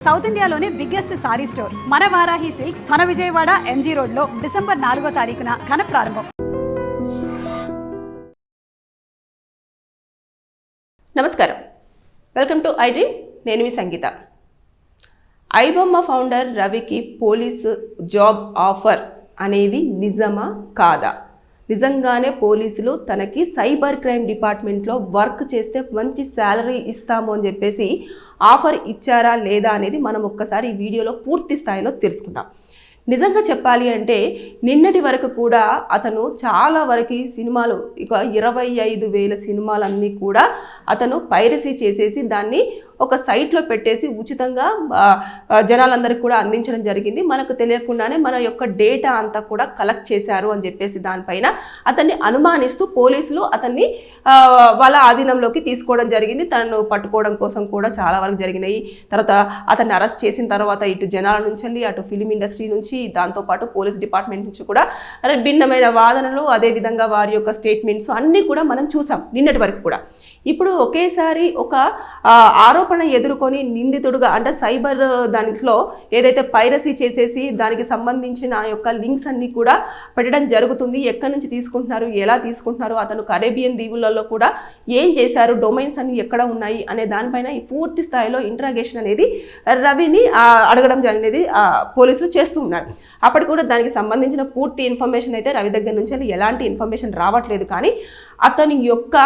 South ఇండియాలోనే biggest sorry store మన Varahi silks మన విజయవాడ ఎంజీ రోడ్ లో డిసెంబర్ 4వ తారీఖున ఘన ప్రారంభం. నమస్కారం, వెల్కమ్ టు ఐ డ్రీమ్. నేను మీ సంగీత. ఐబొమ్మ ఫౌండర్ రవికి పోలీసు జాబ్ ఆఫర్ అనేది నిజమా కాదా? నిజంగానే పోలీసులు తనకి సైబర్ క్రైమ్ డిపార్ట్మెంట్లో వర్క్ చేస్తే మంచి శాలరీ ఇస్తాము అని చెప్పేసి ఆఫర్ ఇచ్చారా లేదా అనేది మనం ఒక్కసారి ఈ వీడియోలో పూర్తి స్థాయిలో తెలుసుకుందాం. నిజంగా చెప్పాలి అంటే నిన్నటి వరకు కూడా అతను చాలా వరకు సినిమాలు ఇక 25,000 సినిమాలన్నీ కూడా అతను పైరసీ చేసేసి దాన్ని ఒక సైట్లో పెట్టేసి ఉచితంగా జనాలందరికీ కూడా అందించడం జరిగింది. మనకు తెలియకుండానే మన యొక్క డేటా అంతా కూడా కలెక్ట్ చేశారు అని చెప్పేసి దానిపైన అతన్ని అనుమానిస్తూ పోలీసులు అతన్ని వాళ్ళ ఆధీనంలోకి తీసుకోవడం జరిగింది. తనను పట్టుకోవడం కోసం కూడా చాలా వరకు జరిగినాయి. తర్వాత అతన్ని అరెస్ట్ చేసిన తర్వాత ఇటు జనాల నుంచి వెళ్ళి అటు ఫిలిం ఇండస్ట్రీ నుంచి దాంతోపాటు పోలీస్ డిపార్ట్మెంట్ నుంచి కూడా భిన్నమైన వాదనలు, అదేవిధంగా వారి యొక్క స్టేట్మెంట్స్ అన్నీ కూడా మనం చూసాం నిన్నటి వరకు కూడా. ఇప్పుడు ఒకేసారి ఒక ఆరోపణ ఎదుర్కొని నిందితుడుగా అంటే సైబర్ దాంట్లో ఏదైతే పైరసీ చేసేసి దానికి సంబంధించిన యొక్క లింక్స్ అన్నీ కూడా పెట్టడం జరుగుతుంది. ఎక్కడి నుంచి తీసుకుంటున్నారు, ఎలా తీసుకుంటున్నారు, అతను కరేబియన్ దీవులలో కూడా ఏం చేశారు, డొమైన్స్ అన్ని ఎక్కడ ఉన్నాయి అనే దానిపైన ఈ పూర్తి స్థాయిలో ఇంట్రాగేషన్ అనేది రవిని అడగడం అనేది పోలీసులు చేస్తూ ఉన్నారు. అప్పటి కూడా దానికి సంబంధించిన పూర్తి ఇన్ఫర్మేషన్ అయితే రవి దగ్గర నుంచి ఎలాంటి ఇన్ఫర్మేషన్ రావట్లేదు. కానీ అతని యొక్క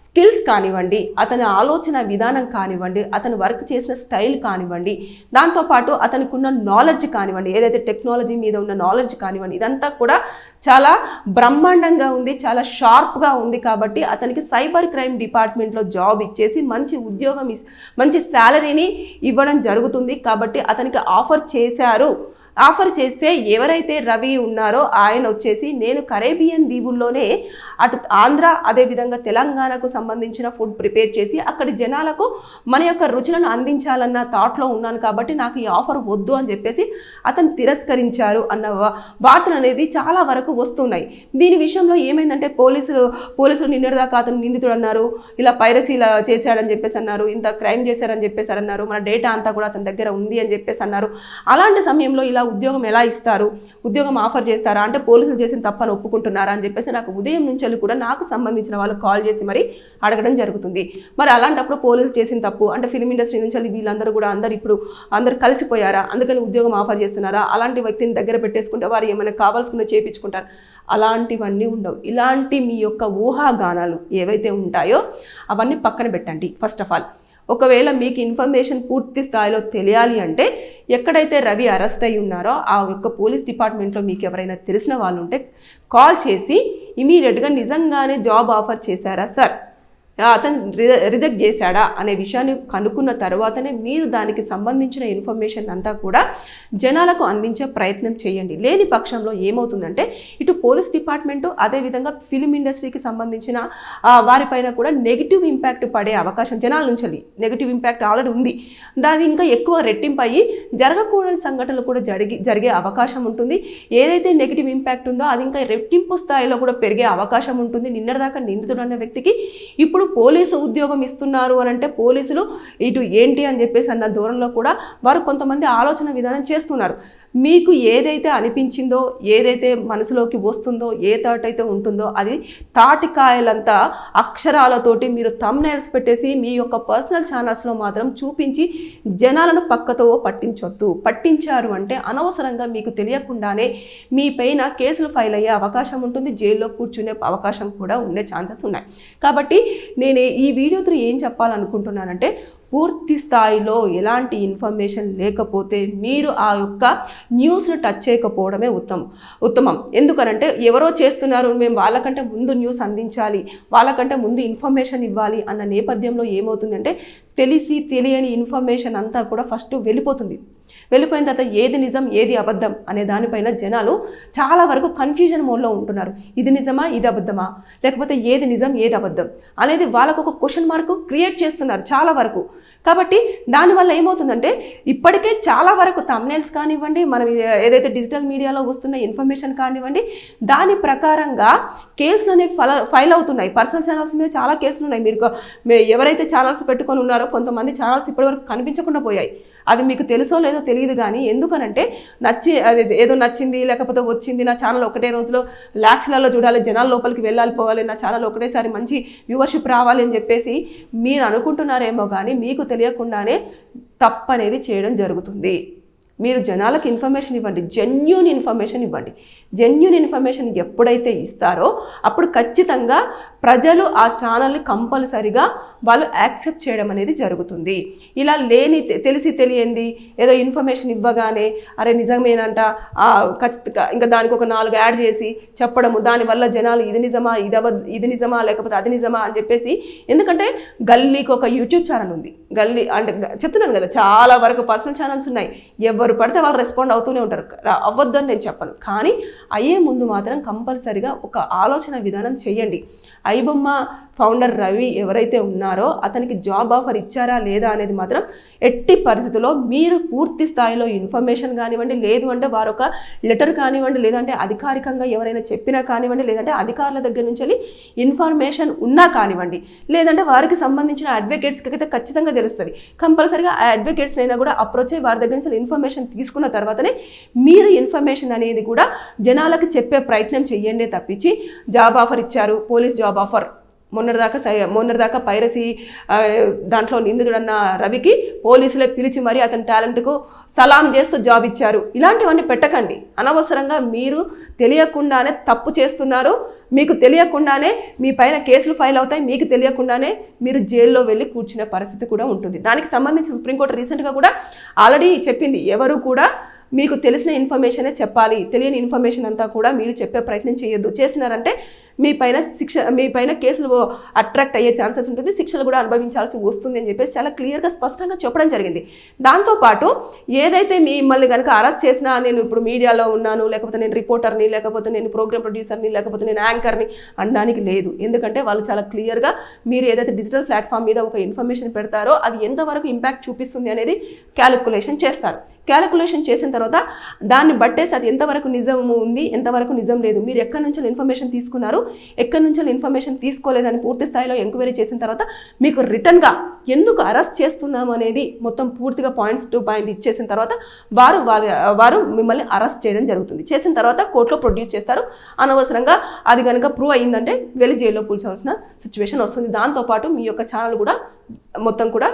స్కిల్స్ కానివ్వండి, అతని ఆలోచన విధానం కానివ్వండి, అతను వర్క్ చేసిన స్టైల్ కానివ్వండి, దాంతోపాటు అతనికి ఉన్న నాలెడ్జ్ కానివ్వండి, ఏదైతే టెక్నాలజీ మీద ఉన్న నాలెడ్జ్ కానివ్వండి, ఇదంతా కూడా చాలా బ్రహ్మాండంగా ఉంది, చాలా షార్ప్గా ఉంది. కాబట్టి అతనికి సైబర్ క్రైమ్ డిపార్ట్మెంట్లో జాబ్ ఇచ్చేసి మంచి ఉద్యోగం మంచి శాలరీని ఇవ్వడం జరుగుతుంది. కాబట్టి అతనికి ఆఫర్ చేశారు. ఆఫర్ చేస్తే ఎవరైతే రవి ఉన్నారో ఆయన వచ్చేసి నేను కరేబియన్ దీవుల్లోనే అటు ఆంధ్ర అదేవిధంగా తెలంగాణకు సంబంధించిన ఫుడ్ ప్రిపేర్ చేసి అక్కడి జనాలకు మన యొక్క రుచులను అందించాలన్న థాట్లో ఉన్నాను, కాబట్టి నాకు ఈ ఆఫర్ వద్దు అని చెప్పేసి అతను తిరస్కరించారు అన్న వార్తలు అనేది చాలా వరకు వస్తున్నాయి. దీని విషయంలో ఏమైందంటే పోలీసులు నిన్నటిదాకా అతను నిందితుడు అన్నారు, ఇలా పైరసీలా చేశాడని చెప్పేసి అన్నారు, ఇంత క్రైమ్ చేశారని చెప్పేసి అన్నారు, మన డేటా అంతా కూడా అతని దగ్గర ఉంది అని చెప్పేసి అన్నారు. అలాంటి సమయంలో ఇలా ఉద్యోగం ఎలా ఇస్తారు, ఉద్యోగం ఆఫర్ చేస్తారా అంటే పోలీసులు చేసిన తప్పని ఒప్పుకుంటున్నారా అని చెప్పేసి నాకు ఉదయం నుంచి కూడా నాకు సంబంధించిన వాళ్ళు కాల్ చేసి మరి అడగడం జరుగుతుంది. మరి అలాంటప్పుడు పోలీసులు చేసిన తప్పు అంటే ఫిలిం ఇండస్ట్రీ నుంచి వీళ్ళందరూ కూడా అందరూ కలిసిపోయారా, అందుకని ఉద్యోగం ఆఫర్ చేస్తున్నారా, అలాంటి వ్యక్తిని దగ్గర పెట్టేసుకుంటే వారు ఏమైనా కావాల్సిన చేయించుకుంటారు, అలాంటివన్నీ ఉండవు. ఇలాంటి మీ యొక్క ఊహాగానాలు ఏవైతే ఉంటాయో అవన్నీ పక్కన పెట్టండి. ఫస్ట్ ఆఫ్ ఆల్ ఒకవేళ మీకు ఇన్ఫర్మేషన్ పూర్తి స్థాయిలో తెలియాలి అంటే ఎక్కడైతే రవి అరెస్ట్ అయి ఉన్నారో ఆ యొక్క పోలీస్ డిపార్ట్మెంట్లో మీకు ఎవరైనా తెలిసిన వాళ్ళు ఉంటే కాల్ చేసి ఇమీడియట్గా నిజంగానే జాబ్ ఆఫర్ చేశారా సార్, అతను రిజెక్ట్ చేశాడా అనే విషయాన్ని కనుక్కున్న తర్వాతనే మీరు దానికి సంబంధించిన ఇన్ఫర్మేషన్ అంతా కూడా జనాలకు అందించే ప్రయత్నం చేయండి. లేని పక్షంలో ఏమవుతుందంటే ఇటు పోలీస్ డిపార్ట్మెంటు అదేవిధంగా ఫిలిం ఇండస్ట్రీకి సంబంధించిన వారిపైన కూడా నెగిటివ్ ఇంపాక్ట్ పడే అవకాశం జనాల నుంచి నెగిటివ్ ఇంపాక్ట్ ఆల్రెడీ ఉంది, దాని ఇంకా ఎక్కువ రెట్టింపు అయ్యి జరగకూడని సంఘటనలు కూడా జరిగే అవకాశం ఉంటుంది. ఏదైతే నెగిటివ్ ఇంపాక్ట్ ఉందో అది ఇంకా రెట్టింపు స్థాయిలో కూడా పెరిగే అవకాశం ఉంటుంది. నిన్నటిదాకా నిందితుడు అన్న వ్యక్తికి ఇప్పుడు పోలీసు ఉద్యోగం ఇస్తున్నారు అని అంటే పోలీసులు ఇటు ఏంటి అని చెప్పేసి అన్న దూరంలో కూడా వారు కొంతమంది ఆలోచన విధానం చేస్తున్నారు. మీకు ఏదైతే అనిపించిందో, ఏదైతే మనసులోకి వస్తుందో, ఏ థాట్ అయితే ఉంటుందో అది తాటికాయలంతా అక్షరాలతోటి మీరు థంబ్నెయిల్స్ పెట్టేసి మీ యొక్క పర్సనల్ ఛానల్స్లో మాత్రం చూపించి జనాలను పక్కతో పట్టించొద్దు. పట్టించారు అంటే అనవసరంగా మీకు తెలియకుండానే మీ పైన కేసులు ఫైల్ అయ్యే అవకాశం ఉంటుంది, జైల్లో కూర్చునే అవకాశం కూడా ఉండే ఛాన్సెస్ ఉన్నాయి. కాబట్టి నేను ఈ వీడియో త్రూ ఏం చెప్పాలనుకుంటున్నానంటే పూర్తి స్థాయిలో ఎలాంటి ఇన్ఫర్మేషన్ లేకపోతే మీరు ఆ యొక్క న్యూస్ను టచ్ చేయకపోవడమే ఉత్తమం. ఎందుకనంటే ఎవరో చేస్తున్నారు, మేము వాళ్ళకంటే ముందు న్యూస్ అందించాలి, వాళ్ళకంటే ముందు ఇన్ఫర్మేషన్ ఇవ్వాలి అన్న నేపథ్యంలో ఏమవుతుందంటే తెలియని ఇన్ఫర్మేషన్ అంతా కూడా ఫస్ట్ వెళ్ళిపోయిన తర్వాత ఏది నిజం ఏది అబద్ధం అనే దానిపైన జనాలు చాలా వరకు కన్ఫ్యూజన్ మోడ్లో ఉంటున్నారు. ఇది నిజమా ఇది అబద్ధమా, లేకపోతే ఏది నిజం ఏది అబద్ధం అనేది వాళ్ళకు ఒక క్వశ్చన్ మార్క్ క్రియేట్ చేస్తున్నారు చాలా వరకు. కాబట్టి దానివల్ల ఏమవుతుందంటే ఇప్పటికే చాలా వరకు థంబ్నెయిల్స్ కానివ్వండి, మనం ఏదైతే డిజిటల్ మీడియాలో వస్తున్న ఇన్ఫర్మేషన్ కానివ్వండి, దాని ప్రకారంగా కేసులు అనేవి ఫైల్ అవుతున్నాయి. పర్సనల్ ఛానల్స్ మీద చాలా కేసులు ఉన్నాయి. మీరు ఎవరైతే ఛానల్స్ పెట్టుకొని ఉన్నారో కొంతమంది ఛానల్స్ ఇప్పటివరకు కనిపించకుండా పోయాయి. అది మీకు తెలుసో లేదో తెలియదు కానీ ఎందుకనంటే అది ఏదో నచ్చింది లేకపోతే వచ్చింది నా ఛానల్ ఒకటే రోజులో ల్యాక్స్లలో చూడాలి, జనాల లోపలికి వెళ్ళాలి పోవాలి, నా ఛానల్ ఒకటేసారి మంచి వ్యూవర్షిప్ రావాలి అని చెప్పేసి మీరు అనుకుంటున్నారేమో కానీ మీకు తెలియకుండానే తప్పు అనేది చేయడం జరుగుతుంది. మీరు జనాలకు ఇన్ఫర్మేషన్ ఇవ్వండి, జెన్యూన్ ఇన్ఫర్మేషన్ ఇవ్వండి. జెన్యూన్ ఇన్ఫర్మేషన్ ఎప్పుడైతే ఇస్తారో అప్పుడు ఖచ్చితంగా ప్రజలు ఆ ఛానల్ని కంపల్సరిగా వాళ్ళు యాక్సెప్ట్ చేయడం అనేది జరుగుతుంది. ఇలా తెలిసి తెలియంది ఏదో ఇన్ఫర్మేషన్ ఇవ్వగానే అరే నిజమేనంట ఖచ్చితంగా ఇంకా దానికి ఒక 4 యాడ్ చేసి చెప్పడము, దానివల్ల జనాలు ఇది నిజమా ఇది నిజమా లేకపోతే అది నిజమా అని చెప్పేసి. ఎందుకంటే గల్లీకి ఒక యూట్యూబ్ ఛానల్ ఉంది, గల్లీ అంటే చెప్తున్నాను కదా చాలా వరకు పర్సనల్ ఛానల్స్ ఉన్నాయి, ఎవరు పడితే వాళ్ళు రెస్పాండ్ అవుతూనే ఉంటారు, అవ్వద్దని నేను చెప్పను. కానీ అయ్యే ముందు మాత్రం కంపల్సరిగా ఒక ఆలోచన విధానం చేయండి. ఐబొమ్మ ఫౌండర్ రవి ఎవరైతే ఉన్నారో అతనికి జాబ్ ఆఫర్ ఇచ్చారా లేదా అనేది మాత్రం ఎట్టి పరిస్థితుల్లో మీరు పూర్తి స్థాయిలో ఇన్ఫర్మేషన్ కానివ్వండి, లేదు అంటే వారు ఒక లెటర్ కానివ్వండి, లేదంటే అధికారికంగా ఎవరైనా చెప్పినా కానివ్వండి, లేదంటే అధికారుల దగ్గర నుంచి వెళ్ళి ఇన్ఫర్మేషన్ ఉన్నా కానివ్వండి, లేదంటే వారికి సంబంధించిన అడ్వకేట్స్కి అయితే ఖచ్చితంగా తెలుస్తుంది. కంపల్సరీగా ఆ అడ్వకేట్స్ అయినా కూడా అప్రోచ్ అయ్యి వారి దగ్గర నుంచి ఇన్ఫర్మేషన్ తీసుకున్న తర్వాతనే మీరు ఇన్ఫర్మేషన్ అనేది కూడా జనాలకు చెప్పే ప్రయత్నం చెయ్యండి తప్పించి జాబ్ ఆఫర్ ఇచ్చారు, పోలీస్ జాబ్ ఆఫర్ మొన్నటిదాకా పైరసీ దాంట్లో నిందితుడన్న రవికి పోలీసులే పిలిచి మరి అతని టాలెంట్కు సలాం చేస్తూ జాబ్ ఇచ్చారు, ఇలాంటివన్నీ పెట్టకండి. అనవసరంగా మీరు తెలియకుండానే తప్పు చేస్తున్నారు, మీకు తెలియకుండానే మీ పైన కేసులు ఫైల్ అవుతాయి, మీకు తెలియకుండానే మీరు జైల్లో వెళ్ళి కూర్చునే పరిస్థితి కూడా ఉంటుంది. దానికి సంబంధించి సుప్రీంకోర్టు రీసెంట్గా కూడా ఆల్రెడీ చెప్పింది, ఎవరు కూడా మీకు తెలిసిన ఇన్ఫర్మేషనే చెప్పాలి, తెలియని ఇన్ఫర్మేషన్ అంతా కూడా మీరు చెప్పే ప్రయత్నం చేయొద్దు. చేసినారంటే మీ పైన కేసులు అట్రాక్ట్ అయ్యే ఛాన్సెస్ ఉంటుంది, శిక్షలు కూడా అనుభవించాల్సి వస్తుంది అని చెప్పేసి చాలా క్లియర్గా స్పష్టంగా చెప్పడం జరిగింది. దాంతోపాటు ఏదైతే మిమ్మల్ని కనుక అరెస్ట్ చేసినా నేను ఇప్పుడు మీడియాలో ఉన్నాను, లేకపోతే నేను రిపోర్టర్ని, లేకపోతే నేను ప్రోగ్రామ్ ప్రొడ్యూసర్ని, లేకపోతే నేను యాంకర్ని అనడానికి లేదు. ఎందుకంటే వాళ్ళు చాలా క్లియర్గా మీరు ఏదైతే డిజిటల్ ప్లాట్ఫామ్ మీద ఒక ఇన్ఫర్మేషన్ పెడతారో అది ఎంతవరకు ఇంపాక్ట్ చూపిస్తుంది అనేది క్యాలిక్యులేషన్ చేస్తారు. క్యాలిక్యులేషన్ చేసిన తర్వాత దాన్ని బట్టేసి అది ఎంతవరకు నిజం ఉంది, ఎంతవరకు నిజం లేదు, మీరు ఎక్కడి నుంచి ఇన్ఫర్మేషన్ తీసుకున్నారు, ఎక్కడి నుంచి ఇన్ఫర్మేషన్ తీసుకోలేదని పూర్తి స్థాయిలో ఎంక్వైరీ చేసిన తర్వాత మీకు రిటర్న్గా ఎందుకు అరెస్ట్ చేస్తున్నాము అనేది మొత్తం పూర్తిగా పాయింట్స్ టు పాయింట్ ఇచ్చేసిన తర్వాత వారు మిమ్మల్ని అరెస్ట్ చేయడం జరుగుతుంది. చేసిన తర్వాత కోర్టులో ప్రొడ్యూస్ చేస్తారు. అనవసరంగా అది కనుక ప్రూవ్ అయ్యిందంటే వెళ్ళి జైల్లో కూర్చోవాల్సిన సిచ్యువేషన్ వస్తుంది. దాంతోపాటు మీ యొక్క ఛానల్ కూడా మొత్తం కూడా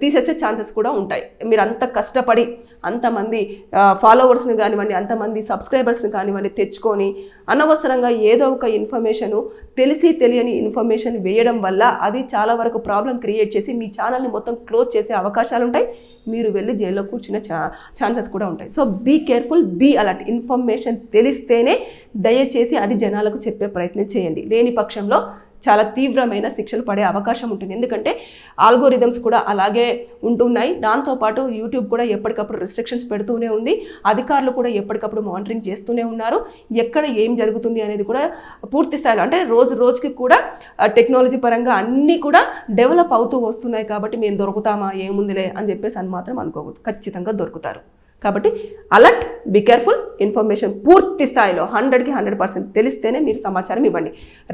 తీసేసే ఛాన్సెస్ కూడా ఉంటాయి. మీరు అంత కష్టపడి అంతమంది ఫాలోవర్స్ని కానివ్వండి, అంతమంది సబ్స్క్రైబర్స్ని కానివ్వండి తెచ్చుకొని అనవసరంగా ఏదో ఒక ఇన్ఫర్మేషను తెలియని ఇన్ఫర్మేషన్ వేయడం వల్ల అది చాలా వరకు ప్రాబ్లం క్రియేట్ చేసి మీ ఛానల్ని మొత్తం క్లోజ్ చేసే అవకాశాలు ఉంటాయి. మీరు వెళ్ళి జైల్లో కూర్చునే ఛాన్సెస్ కూడా ఉంటాయి. So be careful, be alert. Information తెలిస్తేనే దయచేసి అది జనాలకు చెప్పే ప్రయత్నం చేయండి. లేని పక్షంలో చాలా తీవ్రమైన శిక్షలు పడే అవకాశం ఉంటుంది. ఎందుకంటే ఆల్గోరిథమ్స్ కూడా అలాగే ఉంటున్నాయి. దాంతోపాటు యూట్యూబ్ కూడా ఎప్పటికప్పుడు రిస్ట్రిక్షన్స్ పెడుతూనే ఉంది. అధికారులు కూడా ఎప్పటికప్పుడు మానిటరింగ్ చేస్తూనే ఉన్నారు. ఎక్కడ ఏం జరుగుతుంది అనేది కూడా పూర్తి స్థాయిలో అంటే రోజుకి కూడా టెక్నాలజీ పరంగా అన్నీ కూడా డెవలప్ అవుతూ వస్తున్నాయి. కాబట్టి మేము దొరుకుతామా ఏముందిలే అని చెప్పేసి అని మాత్రం అనుకోకూడదు. ఖచ్చితంగా దొరుకుతారు. కాబట్టి అలర్ట్, బీ కేర్ఫుల్. ఇన్ఫర్మేషన్ పూర్తి స్థాయిలో 100కి 100% తెలిస్తేనే మీరు సమాచారం ఇవ్వండి.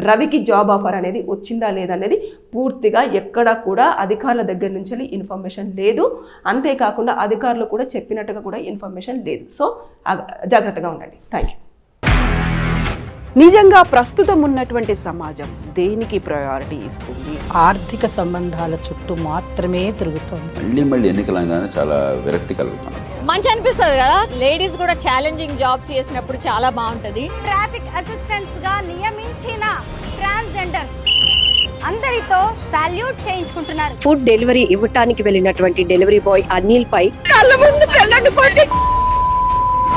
రవికి జాబ్ ఆఫర్ అనేది వచ్చిందా లేదా అనేది పూర్తిగా ఎక్కడా కూడా అధికారుల దగ్గర నుంచి ఇన్ఫర్మేషన్ లేదు. అంతేకాకుండా అధికారులు కూడా చెప్పినట్టుగా కూడా ఇన్ఫర్మేషన్ లేదు. సో జాగ్రత్తగా ఉండండి. Thank you. నిజంగా ప్రస్తుతం ఉన్నటువంటి సమాజం దేనికి ప్రయారిటీ ఇస్తుంది? ఆర్థిక సంబంధాల చుట్టూ మాత్రమే తిరుగుతుంది. మళ్ళీ ఎన్నికలంగానే చాలా విరక్తి కలుగుతాను. మంచి అనిపిస్తుంది కదా, లేడీస్ కూడా ఛాలెంజింగ్ జాబ్స్ చేసినప్పుడు చాలా బాగుంటది. ట్రాఫిక్ అసిస్టెంట్స్ గా నియమించిన ట్రాన్స్జెండర్స్ అందరితో సాల్యూట్ చేయించుకుంటున్నారు. ఫుడ్ డెలివరీ ఇవ్వటానికి వెళ్ళినటువంటి డెలివరీ బాయ్ అనిల్ పై కళ్ళ ముందు